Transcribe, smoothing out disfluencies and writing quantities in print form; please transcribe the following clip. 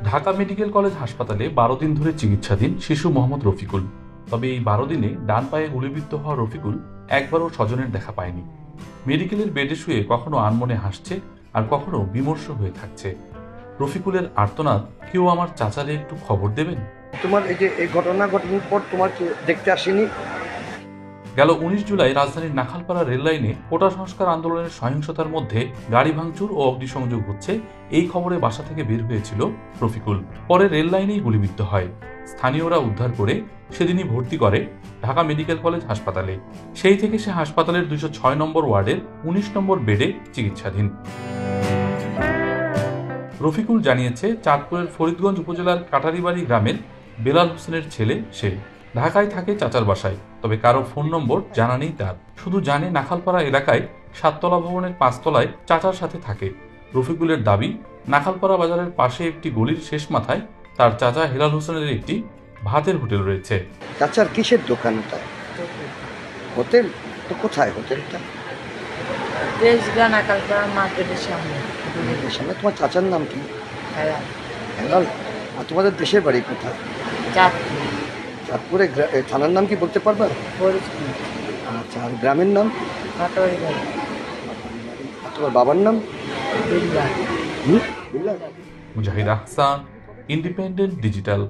Dhaka medical college হাসপাতালে ১২ দিন ধরে চিকিৎসাধীন শিশু মোহাম্মদ রফিকুল। তবে এই ১২ দিনে ডান পায়ে গুলিবিদ্ধ হওয়া রফিকুল একবারও স্বজনের দেখা পায়নি। মেডিকেলের বেডে শুয়ে কখনো আনমনে হাসছে, আর কখনো বিমর্ষ হয়ে থাকছে। রফিকুলের আর্তনাদ, কেউ আমার চাচারে একটু খবর দেবেন। তোমার এই ঘটনা ঘটনার পর তোমার দেখতে আসেনি? গেল ১৯ জুলাই রাজধানীর নাখালপাড়া রেললাইনে কোটা সংস্কার আন্দোলনের সহিংসতার মধ্যে গাড়ি ভাঙচুর ও অগ্নিসংযোগ হচ্ছে, এই খবরে বাসা থেকে বের হয়েছিল রফিকুল। পরে রেল লাইনেই গুলিবিদ্ধ হয়। স্থানীয়রা উদ্ধার করে সেদিনই ভর্তি করে ঢাকা মেডিকেল কলেজ হাসপাতালে। সেই থেকে সে হাসপাতালের ২০৬ নম্বর ওয়ার্ডের ১৯ নম্বর বেডে চিকিৎসাধীন। রফিকুল জানিয়েছে, চাঁদপুরের ফরিদগঞ্জ উপজেলার কাটারিবাড়ি গ্রামের বেলাল হোসেনের ছেলে সে। ঢাকায় থাকে চাচার বাসায়, তবে কারো ফোন নম্বর জানা নেই তার। শুধু জানে নাখালপাড়া এলাকায় ৭তলা ভবনের ৫ তলায় চাচার সাথে থাকে। রফিকুলের দাবি, নাখালপাড়া বাজারের পাশে একটি গলির শেষ মাথায় তার চাচা হেলাল হোসেনের একটি ভাতের হোটেল রয়েছে। চাচার কিসের দোকানটা? হোটেল তো কোথায় হোটেলটা? নাখালপাড়া মার্কেটের সামনে। সামনে। তোমার চাচার নাম কি? হেলাল। আর তোমাদের দেশের বাড়ি কোথায়? চাঁদপুর। চাঁদপুরে থানার নাম কি বলতে পারবা? ফরিদগঞ্জ। আচ্ছা, আর গ্রামের নাম? কাটোয়ারীবাড়ি। আর তোমার বাবার নাম? বিল্লাহ। বিল্লাহ। মুজাহিদ আহসান, ইন্ডিপেন্ডেন্ট ডিজিটাল।